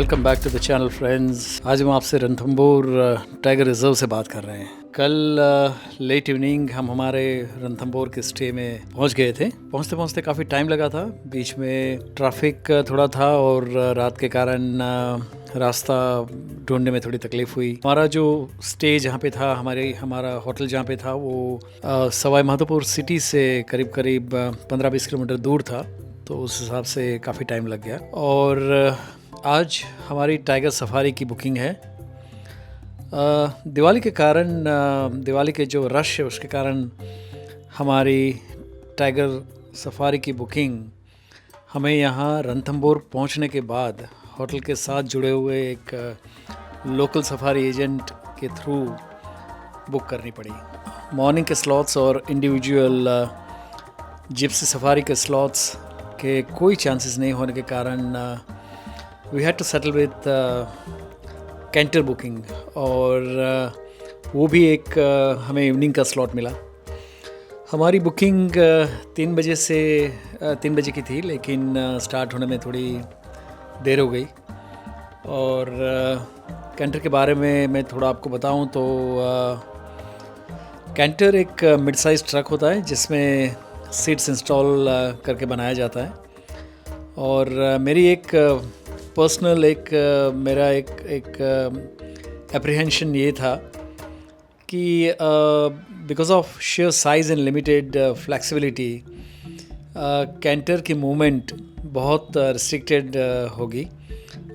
Welcome back to the channel friends. आज हम आपसे रणथंभौर टाइगर रिजर्व से बात कर रहे हैं। कल लेट इवनिंग हम हमारे रणथंभौर के स्टे में पहुंच गए थे। पहुंचते पहुंचते काफ़ी टाइम लगा था, बीच में ट्रैफिक थोड़ा था और रात के कारण रास्ता ढूंढने में थोड़ी तकलीफ़ हुई। हमारा जो स्टे जहाँ पे था, हमारा होटल जहाँ पे था वो सवाई माधोपुर सिटी से करीब 15-20 किलोमीटर दूर था, तो उस हिसाब से काफ़ी टाइम लग गया। और आज हमारी टाइगर सफारी की बुकिंग है। दिवाली के कारण, दिवाली के जो रश है उसके कारण हमारी टाइगर सफारी की बुकिंग हमें यहाँ रणथंभौर पहुँचने के बाद होटल के साथ जुड़े हुए एक लोकल सफारी एजेंट के थ्रू बुक करनी पड़ी। मॉर्निंग के स्लॉट्स और इंडिविजुअल जिप्सी सफारी के स्लॉट्स के कोई चांसेस नहीं होने के कारण we had to settle with canter booking, और वो भी एक हमें इवनिंग का स्लॉट मिला। हमारी बुकिंग 3 बजे की थी, लेकिन स्टार्ट होने में थोड़ी देर हो गई। और कैंटर के बारे में मैं थोड़ा आपको बताऊं तो कैंटर एक मिड साइज ट्रक होता है जिसमें सीट्स इंस्टॉल करके बनाया जाता है। और मेरी मेरा एक एप्रीहेंशन ये था कि because of sheer size and limited flexibility canter की मूवमेंट बहुत रिस्ट्रिक्टेड होगी,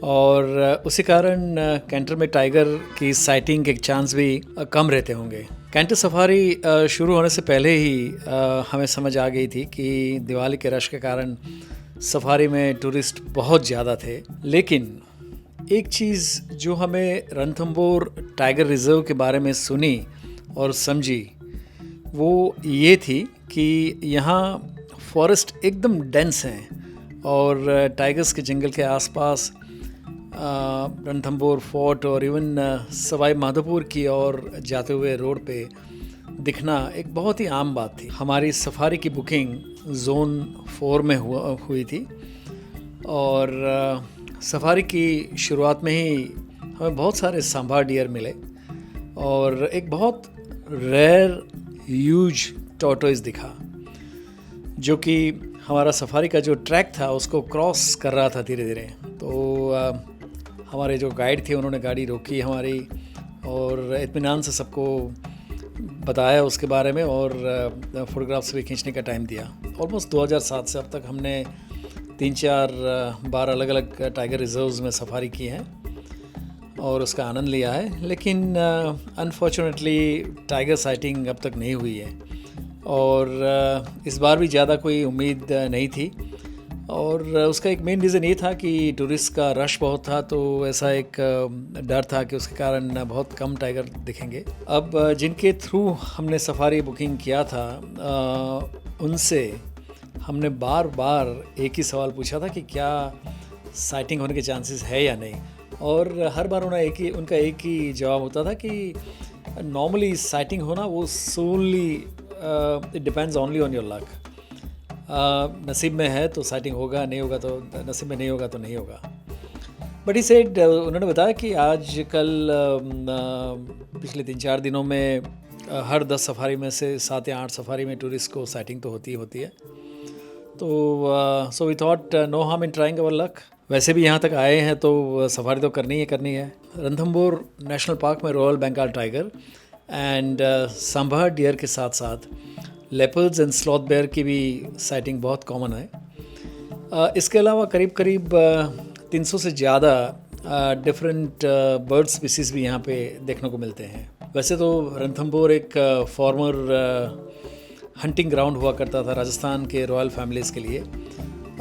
और उसी कारण कैंटर में टाइगर की साइटिंग के चांस भी कम रहते होंगे। कैंटर सफारी शुरू होने से पहले ही हमें समझ आ गई थी कि दिवाली के रश के कारण सफारी में टूरिस्ट बहुत ज़्यादा थे। लेकिन एक चीज़ जो हमें रणथंभौर टाइगर रिज़र्व के बारे में सुनी और समझी वो ये थी कि यहाँ फॉरेस्ट एकदम डेंस हैं, और टाइगर्स के जंगल के आसपास रणथंभौर फोर्ट और इवन सवाई माधोपुर की ओर जाते हुए रोड पे दिखना एक बहुत ही आम बात थी। हमारी सफारी की बुकिंग जोन 4 में हुई थी, और सफारी की शुरुआत में ही हमें बहुत सारे सांभर डियर मिले, और एक बहुत रेयर ह्यूज टॉर्टोइज दिखा जो कि हमारा सफारी का जो ट्रैक था उसको क्रॉस कर रहा था धीरे धीरे। तो हमारे जो गाइड थे उन्होंने गाड़ी रोकी हमारी, और इत्मीनान से सबको बताया उसके बारे में, और फ़ोटोग्राफ्स भी खींचने का टाइम दिया। ऑलमोस्ट 2007 से अब तक हमने 3-4 बार अलग अलग टाइगर रिजर्व्स में सफारी की है और उसका आनंद लिया है। लेकिन अनफॉर्चुनेटली टाइगर साइटिंग अब तक नहीं हुई है, और इस बार भी ज़्यादा कोई उम्मीद नहीं थी। और उसका एक मेन रीज़न ये था कि टूरिस्ट का रश बहुत था, तो ऐसा एक डर था कि उसके कारण बहुत कम टाइगर दिखेंगे। अब जिनके थ्रू हमने सफारी बुकिंग किया था उनसे हमने बार बार एक ही सवाल पूछा था कि क्या साइटिंग होने के चांसेस है या नहीं, और हर बार उनका एक ही जवाब होता था कि नॉर्मली साइटिंग होना वो सोनली it depends only on your luck. नसीब में है तो साइटिंग होगा, नहीं होगा तो नसीब में नहीं होगा तो नहीं होगा। बट ही सेड, उन्होंने बताया कि आज कल पिछले 3-4 दिनों में हर 10 सफारी में से 7 या 8 सफारी में टूरिस्ट को साइटिंग तो होती है। तो so we thought no harm in trying our luck. वैसे भी यहाँ तक आए हैं तो सफारी तो करनी है। रणथंभौर नेशनल पार्क में royal Bengal tiger and sambar deer के साथ साथ लेपर्ड्स एंड स्लॉथ बेयर की भी साइटिंग बहुत कॉमन है। इसके अलावा करीब 300 से ज़्यादा डिफरेंट बर्ड स्पीसीज़ भी यहाँ पे देखने को मिलते हैं। वैसे तो रणथंभौर एक फॉर्मर हंटिंग ग्राउंड हुआ करता था राजस्थान के रॉयल फैमिलीज़ के लिए,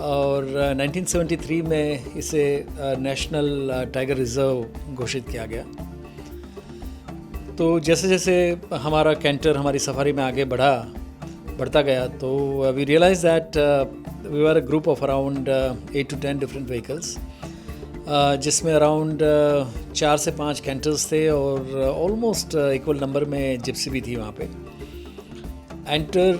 और 1973 में इसे नेशनल टाइगर रिज़र्व घोषित किया गया। तो जैसे जैसे हमारी सफारी में आगे बढ़ता गया, तो we realise that we were a group of around 8 to 10 different vehicles, जिसमें अराउंड 4 से 5 कैंटर्स थे, और ऑलमोस्ट इक्वल नंबर में जिप्सी भी थी वहाँ पे। एंटर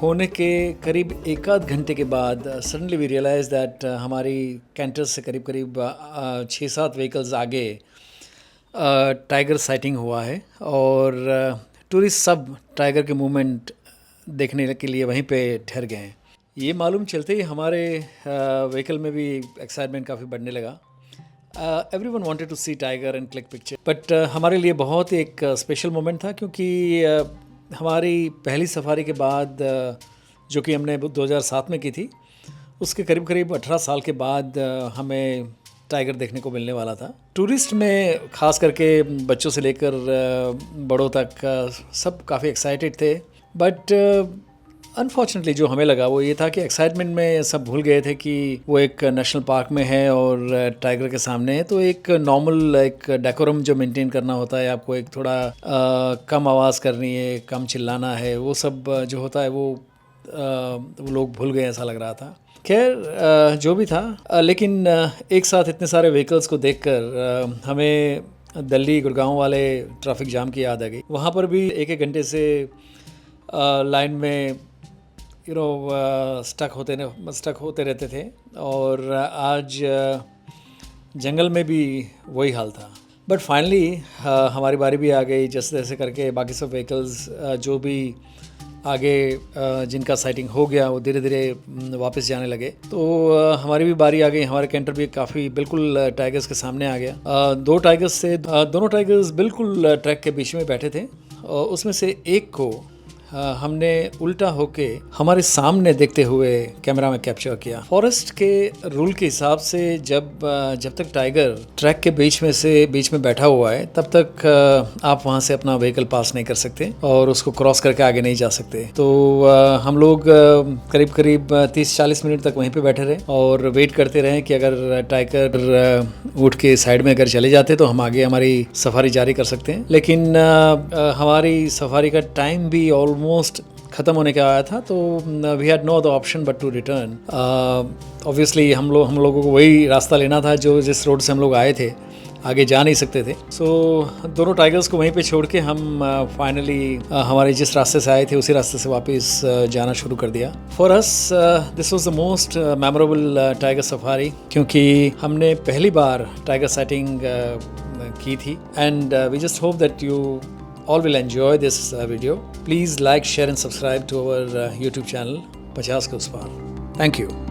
होने के करीब एक आध घंटे के बाद सडनली वी रियलाइज दैट हमारी कैंटर से करीब करीब 6-7 व्हीकल्स आगे टाइगर साइटिंग हुआ है और टूरिस्ट सब टाइगर के मूवमेंट देखने के लिए वहीं पे ठहर गए हैं। ये मालूम चलते ही हमारे व्हीकल में भी एक्साइटमेंट काफ़ी बढ़ने लगा। Everyone wanted to see tiger and click picture, but हमारे लिए बहुत एक स्पेशल मोमेंट था क्योंकि हमारी पहली सफारी के बाद जो कि हमने 2007 में की थी, उसके करीब करीब 18 साल के बाद हमें टाइगर देखने को मिलने वाला था। टूरिस्ट में ख़ास करके बच्चों से लेकर बड़ों तक सब काफ़ी एक्साइटेड थे, बट अनफॉर्चुनेटली जो हमें लगा वो ये था कि एक्साइटमेंट में सब भूल गए थे कि वो एक नेशनल पार्क में है और टाइगर के सामने है, तो एक नॉर्मल एक डेकोरम जो मेंटेन करना होता है, आपको एक थोड़ा कम आवाज़ करनी है, कम चिल्लाना है, वो सब जो होता है वो लोग भूल गए ऐसा लग रहा था। खैर जो भी था, लेकिन एक साथ इतने सारे व्हीकल्स को देखकर हमें दिल्ली गुड़गांव वाले ट्रैफिक जाम की याद आ गई। वहाँ पर भी एक घंटे से लाइन में स्टक होते रहते थे और आज जंगल में भी वही हाल था। बट फाइनली हमारी बारी भी आ गई। जैसे जैसे करके बाकी सब व्हीकल्स जो भी आगे जिनका साइटिंग हो गया वो धीरे धीरे वापस जाने लगे, तो हमारी भी बारी आ गई। हमारे कैंटर भी काफ़ी बिल्कुल टाइगर्स के सामने आ गया। दोनों टाइगर्स बिल्कुल ट्रैक के बीच में बैठे थे और उसमें से एक को हमने उल्टा होके हमारे सामने देखते हुए कैमरा में कैप्चर किया। फॉरेस्ट के रूल के हिसाब से जब तक टाइगर ट्रैक के बीच में बैठा हुआ है तब तक आप वहां से अपना व्हीकल पास नहीं कर सकते और उसको क्रॉस करके आगे नहीं जा सकते। तो हम लोग करीब करीब 30-40 मिनट तक वहीं पे बैठे रहे और वेट करते रहे कि अगर टाइगर उठ के साइड में अगर चले जाते तो हम आगे हमारी सफारी जारी कर सकते हैं। लेकिन हमारी सफारी का टाइम भी ऑलमोस्ट ख़त्म होने का आया था, तो we had no other option but to return. Obviously हम लोगों को वही रास्ता लेना था जिस रोड से हम लोग आए थे, आगे जा नहीं सकते थे। सो दोनों टाइगर्स को वहीं पे छोड़ के हम फाइनली हमारे जिस रास्ते से आए थे उसी रास्ते से वापस जाना शुरू कर दिया। For us this was the most memorable tiger safari, क्योंकि हमने पहली बार टाइगर साइटिंग की थी। And we just hope that you all will enjoy this video. Please like, share and subscribe to our YouTube channel 50 के उस पार। Thank you.